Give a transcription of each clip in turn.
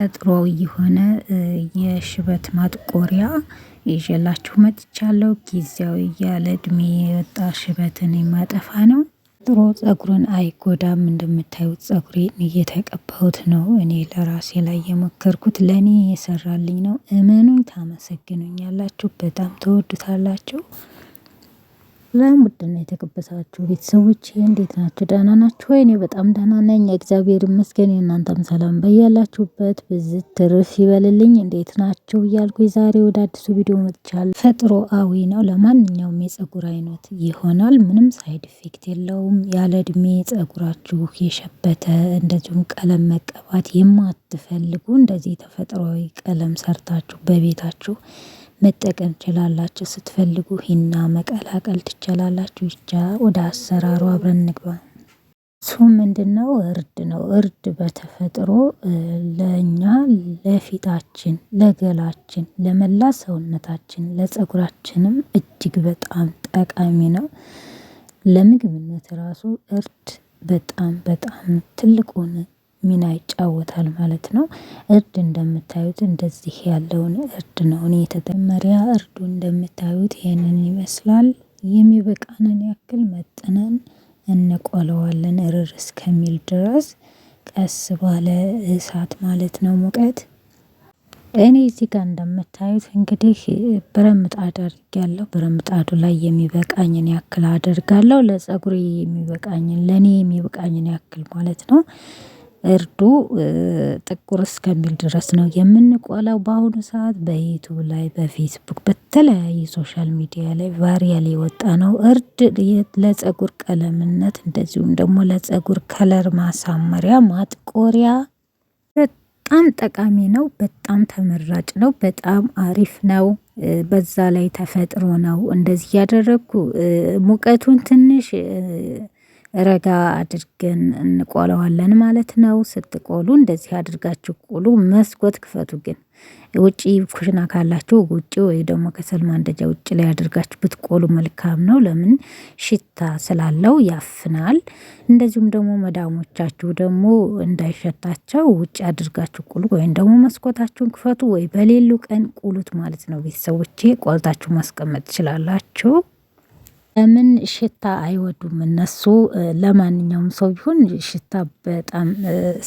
ተፈጥሯዊ የሆነ የሽበት ማጥቆሪያ ይዤላችሁ መጥቻለሁ። ጊዜያዊ ያለ እድሜ የወጣ ሽበትን የማጠፋ ነው። ጥሩ ፀጉርን አይጎዳም። እንደምታዩት ፀጉሬን እየተቀባሁት ነው። እኔ ለራሴ ላይ የሞከርኩት ለኔ የሰራልኝ ነው። እመኑኝ ታመሰግኑኛላችሁ። በጣም ተወዱታላችሁ። ለምንድነው የተቀበሳችሁ ቤተሰቦቼ እንዴት ናችሁ? ደህና ናችሁ ወይ? እኔ በጣም ደህና ነኝ እግዚአብሔር ይመስገን። የእናንተም ሰላም በያላችሁበት ብዝት ትርፍ ይበልልኝ። እንዴት ናችሁ እያልኩኝ ዛሬ ወደ አዲሱ ቪዲዮ መጥቻለሁ። ተፈጥሮአዊ ነው። ለማንኛውም የፀጉር አይነት ይሆናል። ምንም ሳይድ ኢፌክት የለውም። ያለ እድሜ ፀጉራችሁ የሸበተ እንደዚሁም ቀለም መቀባት የማትፈልጉ እንደዚህ ተፈጥሯዊ ቀለም ሰርታችሁ በቤታችሁ መጠቀም ትችላላችሁ። ስትፈልጉ ሂና መቀላቀል ትችላላችሁ። ብቻ ወደ አሰራሩ አብረን እንግባ። እሱ ምንድነው? እርድ ነው። እርድ በተፈጥሮ ለእኛ ለፊታችን፣ ለገላችን፣ ለመላ ሰውነታችን፣ ለፀጉራችንም እጅግ በጣም ጠቃሚ ነው። ለምግብነት ራሱ እርድ በጣም ትልቁን ሚና ይጫወታል ማለት ነው። እርድ እንደምታዩት እንደዚህ ያለውን እርድ ነው እኔ የተጠመሪያ እርዱ እንደምታዩት ይሄንን ይመስላል። የሚበቃንን ያክል መጥነን እንቆለዋለን እርር እስከሚል ድረስ ቀስ ባለ እሳት ማለት ነው ሙቀት። እኔ እዚህ ጋር እንደምታዩት እንግዲህ ብረትምጣድ አድርጌያለሁ። ብረትምጣዱ ላይ የሚበቃኝን ያክል አደርጋለሁ። ለፀጉሬ የሚበቃኝን ለኔ የሚበቃኝን ያክል ማለት ነው። እርዱ ጥቁር እስከሚል ድረስ ነው የምንቆላው። በአሁኑ ሰዓት በዩቲዩብ ላይ በፌስቡክ በተለያየ ሶሻል ሚዲያ ላይ ቫይራል የወጣ ነው። እርድ ለፀጉር ቀለምነት እንደዚሁም ደግሞ ለፀጉር ከለር ማሳመሪያ ማጥቆሪያ በጣም ጠቃሚ ነው። በጣም ተመራጭ ነው። በጣም አሪፍ ነው። በዛ ላይ ተፈጥሮ ነው። እንደዚህ ያደረኩ ሙቀቱን ትንሽ ረጋ አድርገን እንቆለዋለን ማለት ነው። ስትቆሉ እንደዚህ አድርጋችሁ ቆሉ። መስኮት ክፈቱ። ግን ውጪ ኩሽና ካላችሁ ውጪ ወይ ደግሞ ከሰል ማንደጃ ውጪ ላይ አድርጋችሁ ብትቆሉ መልካም ነው። ለምን? ሽታ ስላለው ያፍናል። እንደዚሁም ደግሞ መዳሞቻችሁ ደግሞ እንዳይሸታቸው ውጪ አድርጋችሁ ቁሉ፣ ወይም ደግሞ መስኮታችሁን ክፈቱ፣ ወይ በሌሉ ቀን ቁሉት ማለት ነው። ቤተሰቦቼ ቆልታችሁ ማስቀመጥ ትችላላችሁ። ለምን? ሽታ አይወዱም እነሱ። ለማንኛውም ሰው ቢሆን ሽታ በጣም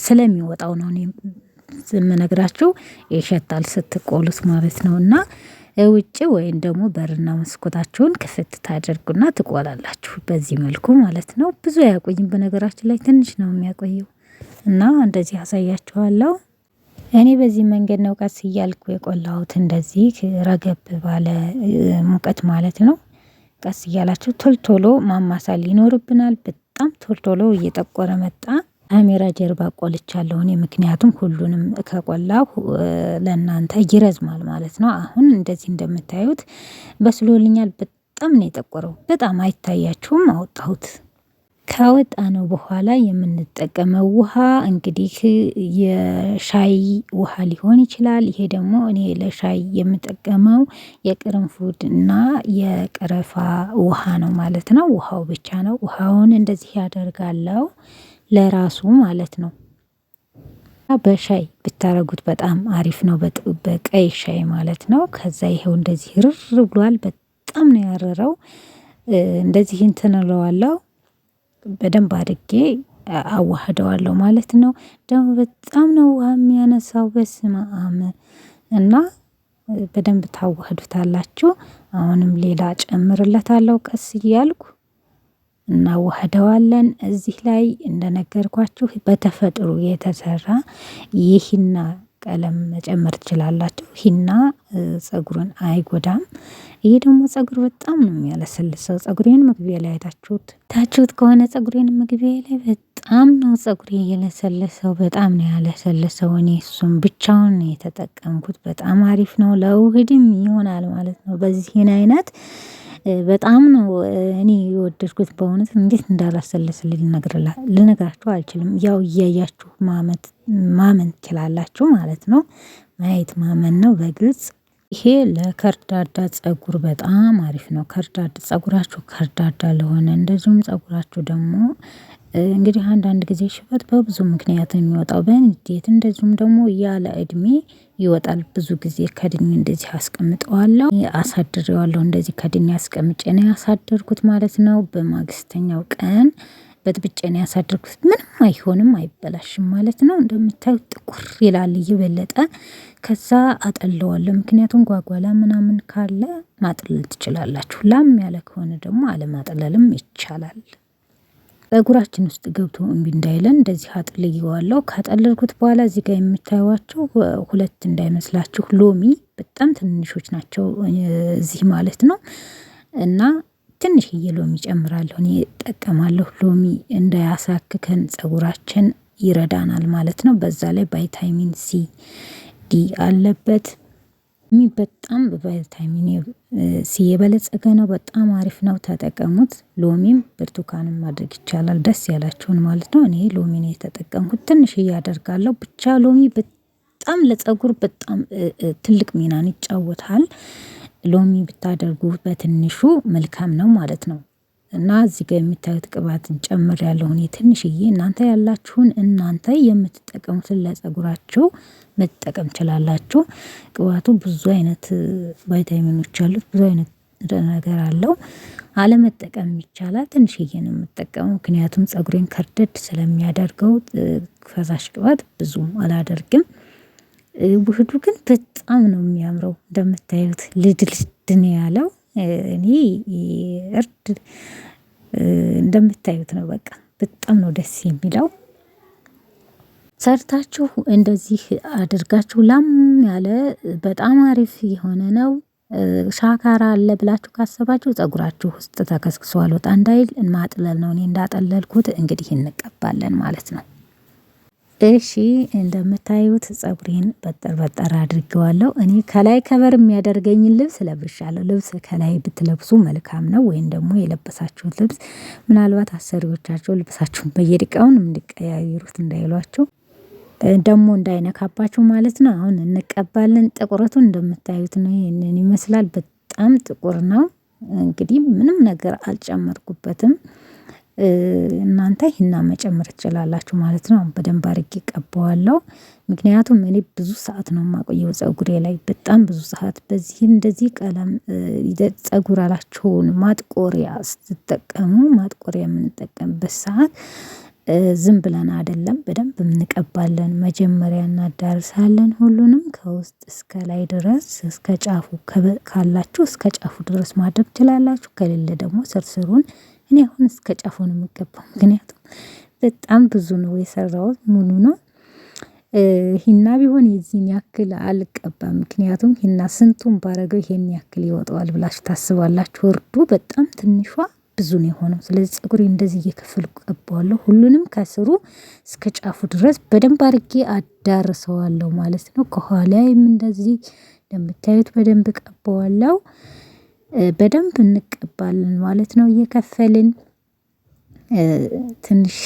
ስለሚወጣው ነው እኔ የምነግራችሁ። ይሸታል ስትቆሉት ማለት ነው። እና ውጪ ወይም ደግሞ በርና መስኮታችሁን ክፍት ታደርጉና ትቆላላችሁ በዚህ መልኩ ማለት ነው። ብዙ አያቆይም በነገራችን ላይ ትንሽ ነው የሚያቆየው። እና እንደዚህ አሳያችኋለሁ። እኔ በዚህ መንገድ ነው ቀስ እያልኩ የቆላሁት፣ እንደዚህ ረገብ ባለ ሙቀት ማለት ነው። ቀስ እያላችሁ ቶሎ ማማሳል ይኖርብናል። በጣም ቶሎ እየጠቆረ መጣ። ካሜራ ጀርባ ቆልቻለሁ እኔ፣ ምክንያቱም ሁሉንም ከቆላሁ ለእናንተ ይረዝማል ማለት ነው። አሁን እንደዚህ እንደምታዩት በስሎልኛል። በጣም ነው የጠቆረው። በጣም አይታያችሁም? አወጣሁት። ካወጣ ነው በኋላ የምንጠቀመው ውሃ እንግዲህ የሻይ ውሃ ሊሆን ይችላል። ይሄ ደግሞ እኔ ለሻይ የምጠቀመው የቅርንፉድ እና የቀረፋ ውሃ ነው ማለት ነው። ውሃው ብቻ ነው። ውሃውን እንደዚህ ያደርጋለው ለራሱ ማለት ነው። በሻይ ብታረጉት በጣም አሪፍ ነው። በቀይ ሻይ ማለት ነው። ከዛ ይሄው እንደዚህ ርር ብሏል። በጣም ነው ያረረው። እንደዚህ እንትን እለዋለሁ በደንብ አድርጌ አዋህደዋለሁ ማለት ነው። ደግሞ በጣም ነው ውሃ የሚያነሳው። በስመ አብ። እና በደንብ ታዋህዱታላችሁ። አሁንም ሌላ ጨምርለታለሁ ቀስ እያልኩ እናዋህደዋለን። እዚህ ላይ እንደነገርኳችሁ በተፈጥሮ የተሰራ የሂና ቀለም መጨመር ትችላላችሁ። ሂና ፀጉርን አይጎዳም። ይሄ ደግሞ ፀጉር በጣም ነው የሚያለሰልሰው። ፀጉሬን መግቢያ ላይ ታችሁት ከሆነ ፀጉሬን መግቢያ ላይ በጣም ነው ፀጉሬ የለሰለሰው። በጣም ነው ያለሰለሰው። እኔ እሱም ብቻውን ነው የተጠቀምኩት። በጣም አሪፍ ነው። ለውህድም ይሆናል ማለት ነው። በዚህን አይነት በጣም ነው እኔ የወደድኩት። በእውነት እንዴት እንዳላሰለስልኝ ልነግራችሁ አልችልም። ያው እያያችሁ ማመን ትችላላችሁ ማለት ነው። ማየት ማመን ነው በግልጽ። ይሄ ለከርዳዳ ፀጉር በጣም አሪፍ ነው። ከርዳዳ ፀጉራችሁ ከርዳዳ ለሆነ እንደዚሁም ፀጉራችሁ ደግሞ እንግዲህ አንዳንድ ጊዜ ሽበት በብዙ ምክንያት የሚወጣው በንዴት እንደዚሁም ደግሞ ያለ እድሜ ይወጣል። ብዙ ጊዜ ከድኜ እንደዚህ አስቀምጠዋለሁ አሳድሬዋለሁ እንደዚህ ከድኜ አስቀምጬ ነው ያሳደርኩት ማለት ነው። በማግስተኛው ቀን በጥብጬ ነው ያሳደርኩት። ምንም አይሆንም አይበላሽም ማለት ነው። እንደምታዩት ጥቁር ይላል እየበለጠ ከዛ አጠለዋለሁ። ምክንያቱም ጓጓላ ምናምን ካለ ማጥለል ትችላላችሁ። ላም ያለ ከሆነ ደግሞ አለማጥለልም ይቻላል። ፀጉራችን ውስጥ ገብቶ እምቢ እንዳይለን እንደዚህ አጥልየዋለሁ። ካጠለልኩት በኋላ እዚህ ጋር የምታዩዋቸው ሁለት እንዳይመስላችሁ ሎሚ በጣም ትንንሾች ናቸው እዚህ ማለት ነው። እና ትንሽዬ ሎሚ ጨምራለሁ እኔ እጠቀማለሁ ሎሚ እንዳያሳክከን ፀጉራችን ይረዳናል ማለት ነው። በዛ ላይ ቫይታሚን ሲ ዲ አለበት። በጣም በቫይታሚን ሲ የበለፀገ ነው። በጣም አሪፍ ነው ተጠቀሙት። ሎሚም ብርቱካንም ማድረግ ይቻላል ደስ ያላችሁን ማለት ነው። እኔ ሎሚ ነው የተጠቀምኩት ትንሽዬ አደርጋለሁ ብቻ ሎሚ በጣም ለፀጉር በጣም ትልቅ ሚናን ይጫወታል። ሎሚ ብታደርጉ በትንሹ መልካም ነው ማለት ነው። እና እዚህ ጋር የምታዩት ቅባትን ጨምሬያለሁ እኔ ትንሽዬ እናንተ ያላችሁን እናንተ የምትጠቀሙትን ለፀጉራችሁ መጠቀም ትችላላችሁ። ቅባቱ ብዙ አይነት ቫይታሚኖች አሉት ብዙ አይነት ነገር አለው። አለመጠቀም ይቻላል ትንሽዬ ነው የምጠቀመው ምክንያቱም ፀጉሬን ከርደድ ስለሚያደርገው ፈሳሽ ቅባት ብዙም አላደርግም። ውህዱ ግን በጣም ነው የሚያምረው እንደምታዩት ልድልድ ነው ያለው። እኔ እርድ እንደምታዩት ነው በቃ በጣም ነው ደስ የሚለው። ሰርታችሁ እንደዚህ አድርጋችሁ ላም ያለ በጣም አሪፍ የሆነ ነው። ሻካራ አለ ብላችሁ ካሰባችሁ ፀጉራችሁ ውስጥ ተከስክሶ አልወጣ እንዳይል ማጥለል ነው። እኔ እንዳጠለልኩት እንግዲህ እንቀባለን ማለት ነው። እሺ እንደምታዩት ፀጉሬን በጠር በጠር አድርጌዋለሁ። እኔ ከላይ ከቨር የሚያደርገኝን ልብስ ለብሻለሁ። ልብስ ከላይ ብትለብሱ መልካም ነው። ወይም ደግሞ የለበሳችሁት ልብስ ምናልባት አሰሪዎቻቸው ልብሳችሁን በየደቂቃውን እንዲቀያይሩት እንዳይሏችሁ ደግሞ እንዳይነካባችሁ ማለት ነው። አሁን እንቀባለን ጥቁረቱን እንደምታዩት ነው ይሄንን ይመስላል በጣም ጥቁር ነው። እንግዲህ ምንም ነገር አልጨመርኩበትም። እናንተ ሂና መጨመር ትችላላችሁ ማለት ነው። በደንብ አድርጌ እቀባዋለሁ። ምክንያቱም እኔ ብዙ ሰዓት ነው የማቆየው ፀጉሬ ላይ በጣም ብዙ ሰዓት በዚህ እንደዚህ ቀለም ፀጉራችሁን ማጥቆሪያ ስትጠቀሙ ማጥቆሪያ የምንጠቀምበት ሰዓት ዝም ብለን አይደለም በደንብ እንቀባለን። መጀመሪያ እናዳርሳለን ሁሉንም ከውስጥ እስከ ላይ ድረስ እስከ ጫፉ ካላችሁ እስከ ጫፉ ድረስ ማድረግ ትችላላችሁ። ከሌለ ደግሞ ስርስሩን እኔ አሁን እስከ ጫፉ ነው የምገባው ምክንያቱም በጣም ብዙ ነው የሰራሁት ሙሉ ነው። ሂና ቢሆን የዚህን ያክል አልቀባም ምክንያቱም ሂና ስንቱን ባረገው ይሄን ያክል ይወጣዋል ብላችሁ ታስባላችሁ። እርዱ በጣም ትንሿ ብዙ ነው የሆነው። ስለዚህ ፀጉሬ እንደዚህ እየከፈልኩ እቀባዋለሁ ሁሉንም ከስሩ እስከ ጫፉ ድረስ በደንብ አድርጌ አዳርሰዋለሁ ማለት ነው። ከኋላዬም እንደዚህ እንደምታዩት በደንብ እቀባዋለሁ። በደንብ እንቀባለን ማለት ነው እየከፈልን ትንሽ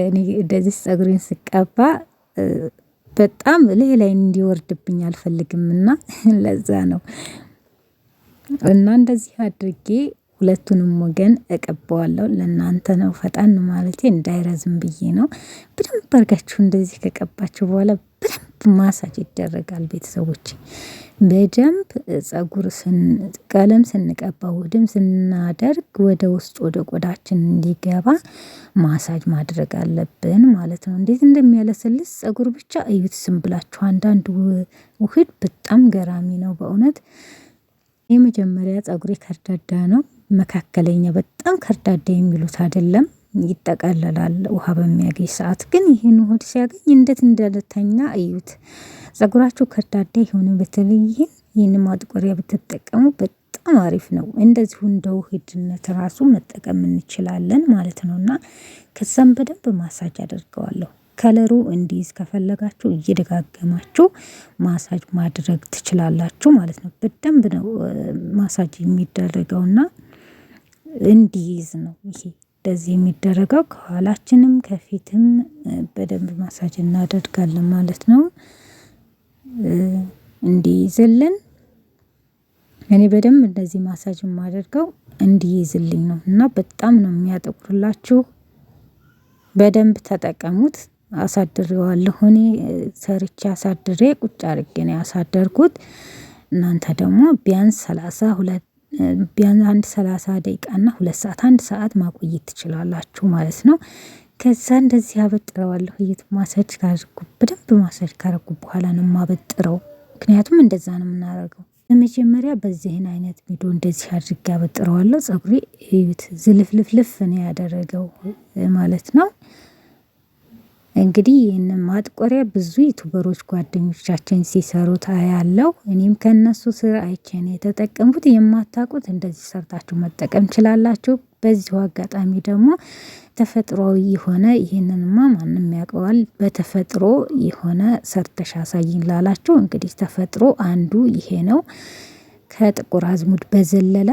እኔ እንደዚህ ፀጉሬን ስቀባ በጣም ላይ እንዲወርድብኝ አልፈልግምና ለዛ ነው። እና እንደዚህ አድርጌ ሁለቱንም ወገን እቀባዋለሁ ለእናንተ ነው ፈጠን ማለቴ እንዳይረዝም ብዬ ነው። በደንብ አድርጋችሁ እንደዚህ ከቀባችሁ በኋላ በደንብ ማሳጅ ይደረጋል ቤተሰቦቼ። በደንብ ፀጉር ቀለም ስንቀባ ውህድም ስናደርግ ወደ ውስጥ ወደ ቆዳችን እንዲገባ ማሳጅ ማድረግ አለብን ማለት ነው። እንዴት እንደሚያለሰልስ ፀጉር ብቻ እዩት ዝም ብላችሁ አንዳንድ ውህድ በጣም ገራሚ ነው በእውነት። የመጀመሪያ ፀጉሬ ከርዳዳ ነው መካከለኛ በጣም ከርዳዳ የሚሉት አይደለም ይጠቀለላል ውሃ በሚያገኝ ሰዓት ግን ይሄን ውህድ ሲያገኝ እንዴት እንደተኛ እዩት። ፀጉራችሁ ከርዳዳ የሆነ በተለይ ይሄን ማጥቆሪያ ብትጠቀሙ በጣም አሪፍ ነው። እንደዚሁ እንደ ውህድነት ራሱ መጠቀም እንችላለን ማለት ነው። እና ከዛም በደንብ ማሳጅ አደርገዋለሁ። ከለሩ እንዲይዝ ከፈለጋችሁ እየደጋገማችሁ ማሳጅ ማድረግ ትችላላችሁ ማለት ነው። በደንብ ነው ማሳጅ የሚደረገውና እንዲይዝ ነው ይሄ እንደዚህ የሚደረገው ከኋላችንም ከፊትም በደንብ ማሳጅ እናደርጋለን ማለት ነው። እንዲይዝልን እኔ በደንብ እንደዚህ ማሳጅ የማደርገው እንዲይዝልኝ ነው። እና በጣም ነው የሚያጠቁርላችሁ በደንብ ተጠቀሙት። አሳድሬዋለሁ እኔ ሰርቼ አሳድሬ ቁጭ አድርጌ ነው ያሳደርኩት። እናንተ ደግሞ ቢያንስ 30 ደቂቃ እና 2 ሰዓት 1 ሰዓት ማቆየት ትችላላችሁ ማለት ነው። ከዛ እንደዚህ አበጥረዋለሁ። ማሳጅ ካደረኩ በደንብ ማሳጅ ካደረኩ በኋላ ነው የማበጥረው። ምክንያቱም እንደዛ ነው የምናደርገው። በመጀመሪያ በዚህን አይነት ቪዲዮ እንደዚህ አድርጌ አበጥረዋለሁ። ፀጉሬ እዩት ዝልፍልፍልፍ ነው ያደረገው ማለት ነው። እንግዲህ ይህንን ማጥቆሪያ ብዙ ዩቱበሮች ጓደኞቻችን ሲሰሩት አያለው። እኔም ከነሱ ስር አይቼ ነው የተጠቀምኩት። የማታውቁት እንደዚህ ሰርታችሁ መጠቀም ትችላላችሁ። በዚሁ አጋጣሚ ደግሞ ተፈጥሯዊ የሆነ ይህንንማ ማንም ያውቀዋል። በተፈጥሮ የሆነ ሰርተሽ አሳይኝ ላላችሁ እንግዲህ ተፈጥሮ አንዱ ይሄ ነው። ከጥቁር አዝሙድ በዘለለ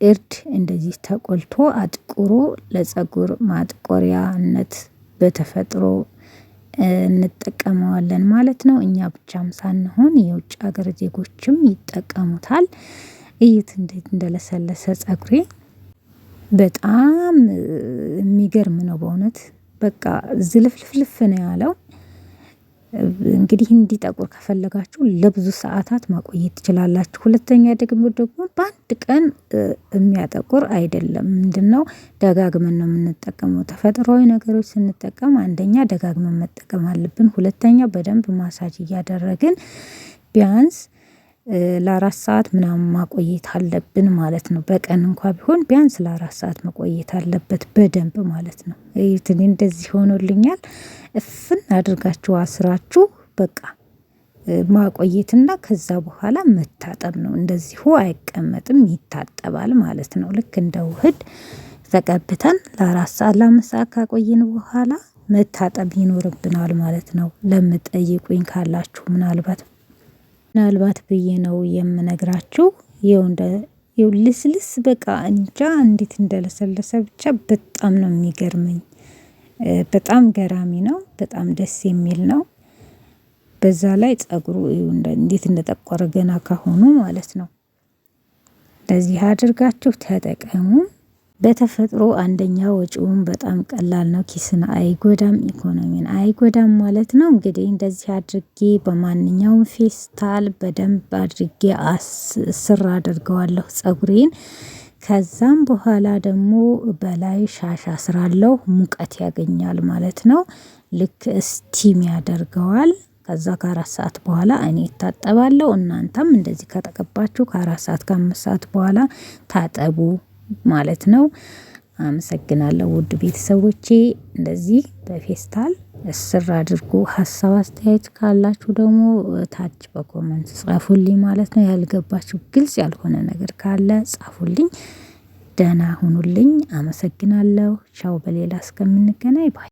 እርድ እንደዚህ ተቆልቶ አጥቁሮ ለፀጉር ማጥቆሪያነት በተፈጥሮ እንጠቀመዋለን ማለት ነው። እኛ ብቻም ሳንሆን የውጭ ሀገር ዜጎችም ይጠቀሙታል። እዩት እንዴት እንደለሰለሰ ፀጉሬ በጣም የሚገርም ነው በእውነት በቃ ዝልፍልፍልፍ ነው ያለው። እንግዲህ እንዲጠቁር ከፈለጋችሁ ለብዙ ሰዓታት ማቆየት ትችላላችሁ። ሁለተኛ ደግሞ በአንድ ቀን የሚያጠቁር አይደለም። ምንድነው ደጋግመን ነው የምንጠቀመው። ተፈጥሯዊ ነገሮች ስንጠቀም አንደኛ ደጋግመን መጠቀም አለብን። ሁለተኛ በደንብ ማሳጅ እያደረግን ቢያንስ ለ4 ሰዓት ምናምን ማቆየት አለብን ማለት ነው። በቀን እንኳን ቢሆን ቢያንስ ለ4 ሰዓት መቆየት አለበት በደንብ ማለት ነው። እዩት እኔ እንደዚህ ሆኖልኛል። እፍን አድርጋችሁ አስራችሁ በቃ ማቆየትና ከዛ በኋላ መታጠብ ነው። እንደዚሁ አይቀመጥም ይታጠባል ማለት ነው። ልክ እንደ ውህድ ተቀብተን ለ4 ሰዓት ለ5 ሰዓት ካቆየን በኋላ መታጠብ ይኖርብናል ማለት ነው። ለምትጠይቁኝ ካላችሁ ምናልባት ብዬ ነው የምነግራችሁ። ይኸው ልስልስ በቃ እንጃ እንዴት እንደለሰለሰ ብቻ በጣም ነው የሚገርመኝ። በጣም ገራሚ ነው። በጣም ደስ የሚል ነው። በዛ ላይ ፀጉሩ እንዴት እንደጠቆረ ገና ካሁኑ ማለት ነው። እንደዚህ አድርጋችሁ ተጠቀሙ። በተፈጥሮ አንደኛ ወጪውን በጣም ቀላል ነው። ኪስን አይጎዳም፣ ኢኮኖሚን አይጎዳም ማለት ነው። እንግዲህ እንደዚህ አድርጌ በማንኛውም ፌስታል በደንብ አድርጌ ስር አድርገዋለሁ ፀጉሬን። ከዛም በኋላ ደግሞ በላይ ሻሽ አስራለሁ። ሙቀት ያገኛል ማለት ነው። ልክ ስቲም ያደርገዋል። ከዛ ከ4 ሰዓት በኋላ እኔ እታጠባለሁ። እናንተም እንደዚህ ከተቀባችሁ ከ4 ሰዓት ከ5 ሰዓት በኋላ ታጠቡ ማለት ነው። አመሰግናለሁ ውድ ቤተሰቦቼ። እንደዚህ በፌስታል እስር አድርጎ ሀሳብ አስተያየት ካላችሁ ደግሞ ታች በኮመንት ጻፉልኝ ማለት ነው። ያልገባችሁ ግልጽ ያልሆነ ነገር ካለ ጻፉልኝ። ደህና ሁኑልኝ። አመሰግናለሁ። ቻው። በሌላ እስከምንገናኝ ባይ